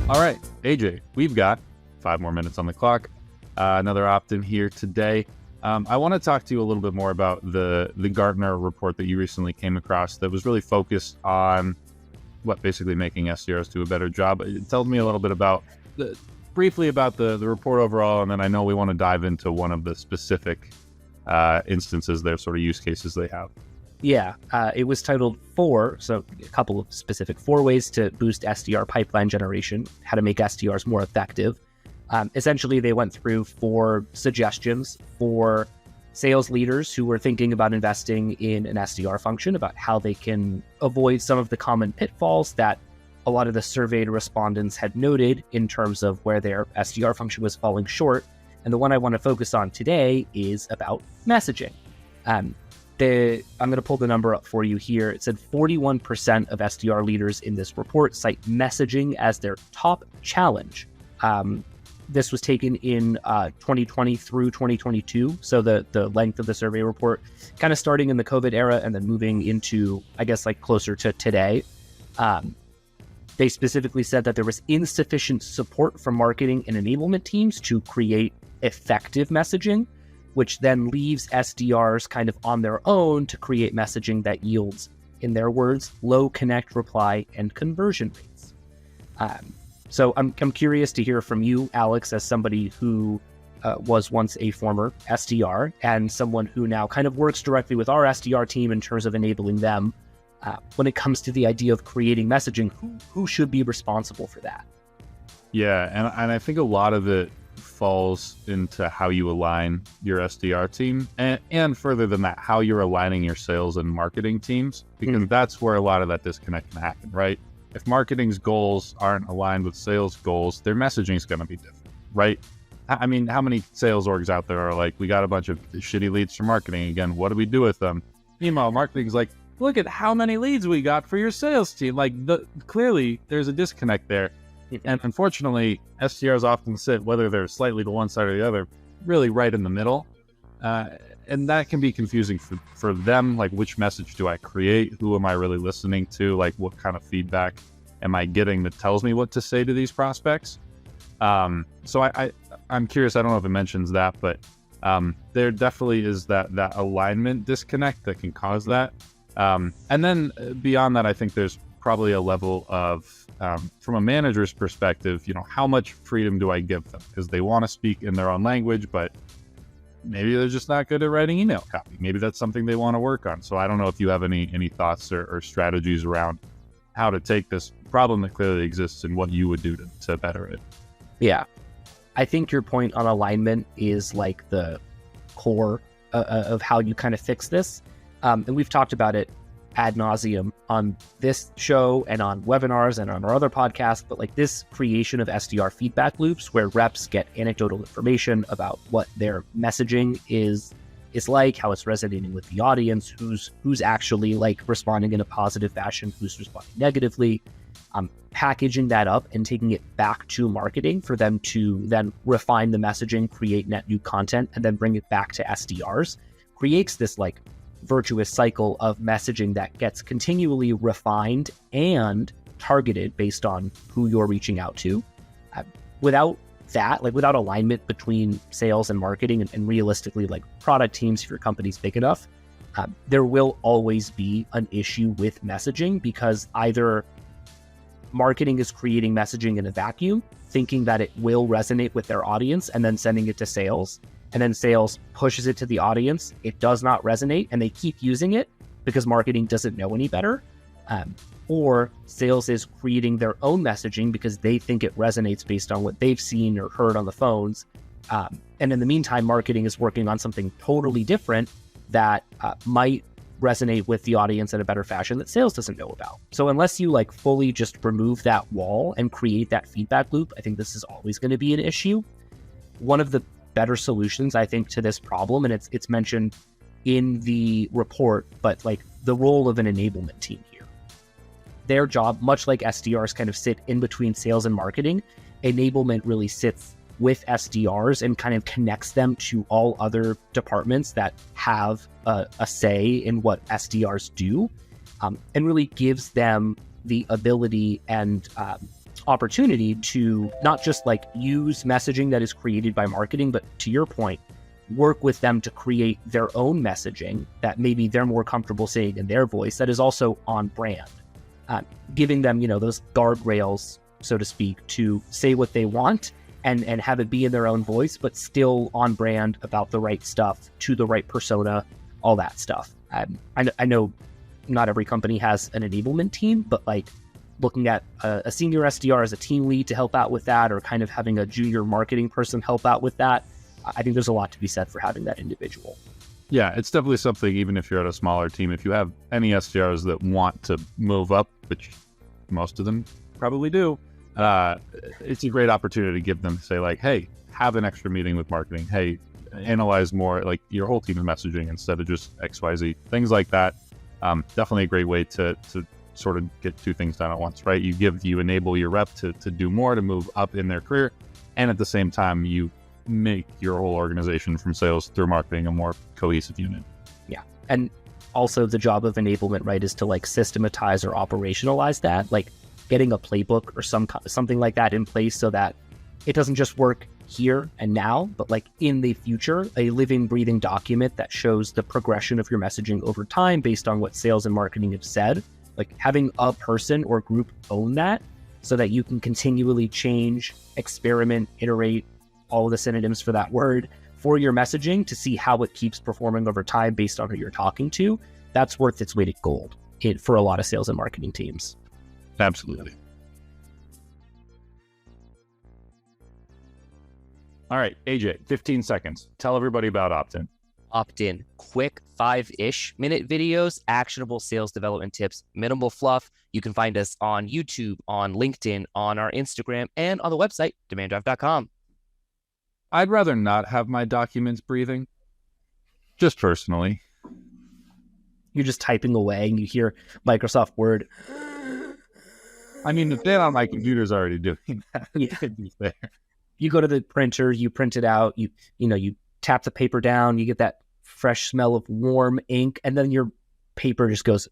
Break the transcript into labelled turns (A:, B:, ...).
A: All right, AJ, we've got 5 more minutes on the clock. Another opt-in here today. I want to talk to you a little bit more about the Gartner report that you recently came across that was really focused on basically making SDRs do a better job. Tell me a little bit about briefly about the report overall, and then I know we want to dive into one of the specific instances there, sort of use cases they have.
B: Yeah, it was titled 4, so a couple of specific 4 ways to boost SDR pipeline generation, how to make SDRs more effective. Essentially, they went through 4 suggestions for sales leaders who were thinking about investing in an SDR function, about how they can avoid some of the common pitfalls that a lot of the surveyed respondents had noted in terms of where their SDR function was falling short. And the one I want to focus on today is about messaging. I'm going to pull the number up for you here. It said 41% of SDR leaders in this report cite messaging as their top challenge. This was taken in 2020 through 2022. So the length of the survey report kind of starting in the COVID era and then moving into, I guess, like closer to today. They specifically said that there was insufficient support from marketing and enablement teams to create effective messaging, which then leaves SDRs kind of on their own to create messaging that yields, in their words, low connect, reply, and conversion rates. So I'm curious to hear from you, Alex, as somebody who was once a former SDR and someone who now kind of works directly with our SDR team in terms of enabling them. When it comes to the idea of creating messaging, who should be responsible for that?
A: Yeah, and I think a lot of it falls into how you align your SDR team and further than that, how you're aligning your sales and marketing teams, because that's where a lot of that disconnect can happen, right? If marketing's goals aren't aligned with sales goals, their messaging is going to be different, right? I mean, how many sales orgs out there are like, we got a bunch of shitty leads from marketing again, what do we do with them? Meanwhile, marketing's like, look at how many leads we got for your sales team. Like, clearly there's a disconnect there. And unfortunately, SDRs often sit, whether they're slightly to one side or the other, really right in the middle. And that can be confusing for them. Like, which message do I create? Who am I really listening to? Like, what kind of feedback am I getting that tells me what to say to these prospects? So I'm curious, I don't know if it mentions that, but there definitely is that alignment disconnect that can cause that. And then beyond that, I think there's probably a level of, from a manager's perspective, how much freedom do I give them? Because they want to speak in their own language, but maybe they're just not good at writing email copy. Maybe that's something they want to work on. So I don't know if you have any thoughts or strategies around how to take this problem that clearly exists and what you would do to better it.
B: Yeah. I think your point on alignment is like the core of how you kind of fix this. And we've talked about it ad nauseum on this show and on webinars and on our other podcasts, but like this creation of SDR feedback loops where reps get anecdotal information about what their messaging is like, how it's resonating with the audience, who's actually like responding in a positive fashion, who's responding negatively, packaging that up and taking it back to marketing for them to then refine the messaging, create net new content, and then bring it back to SDRs, creates this like virtuous cycle of messaging that gets continually refined and targeted based on who you're reaching out to. Without that, like without alignment between sales and marketing and realistically like product teams, if your company's big enough, there will always be an issue with messaging because either marketing is creating messaging in a vacuum, thinking that it will resonate with their audience and then sending it to sales. And then sales pushes it to the audience. It does not resonate and they keep using it because marketing doesn't know any better. Or sales is creating their own messaging because they think it resonates based on what they've seen or heard on the phones. And in the meantime, marketing is working on something totally different that might resonate with the audience in a better fashion that sales doesn't know about. So unless you like fully just remove that wall and create that feedback loop, I think this is always going to be an issue. One of the better solutions, I think, to this problem, and it's mentioned in the report, but like the role of an enablement team here. Their job, much like SDRs kind of sit in between sales and marketing, enablement really sits with SDRs and kind of connects them to all other departments that have a say in what SDRs do, and really gives them the ability and opportunity to not just like use messaging that is created by marketing, but to your point, work with them to create their own messaging that maybe they're more comfortable saying in their voice that is also on brand, giving them, those guardrails, so to speak, to say what they want and have it be in their own voice, but still on brand about the right stuff to the right persona, all that stuff. I know not every company has an enablement team, but like looking at a senior SDR as a team lead to help out with that, or kind of having a junior marketing person help out with that, I think there's a lot to be said for having that individual.
A: Yeah, it's definitely something, even if you're at a smaller team, if you have any SDRs that want to move up, which most of them probably do, it's a great opportunity to give them, say like, hey, have an extra meeting with marketing. Hey, analyze more, like your whole team's messaging instead of just XYZ, things like that. Definitely a great way to sort of get two things done at once, right? You enable your rep to do more, to move up in their career. And at the same time, you make your whole organization from sales through marketing a more cohesive unit.
B: Yeah. And also the job of enablement, right, is to like systematize or operationalize that, like getting a playbook or something like that in place so that it doesn't just work here and now, but like in the future, a living, breathing document that shows the progression of your messaging over time based on what sales and marketing have said. Like having a person or group own that so that you can continually change, experiment, iterate, all of the synonyms for that word, for your messaging to see how it keeps performing over time based on who you're talking to. That's worth its weight in gold for a lot of sales and marketing teams.
A: Absolutely. All right, AJ, 15 seconds. Tell everybody about opt-in.
C: Opt-in, quick 5-ish minute videos, actionable sales development tips, minimal fluff. You can find us on YouTube, on LinkedIn, on our Instagram, and on the website, demanddrive.com.
A: I'd rather not have my documents breathing, just personally.
B: You're just typing away and you hear Microsoft Word.
A: I mean, the thing on my computer's already doing that.
B: Yeah. You go to the printer, you print it out, you tap the paper down, you get that fresh smell of warm ink, and then your paper just goes.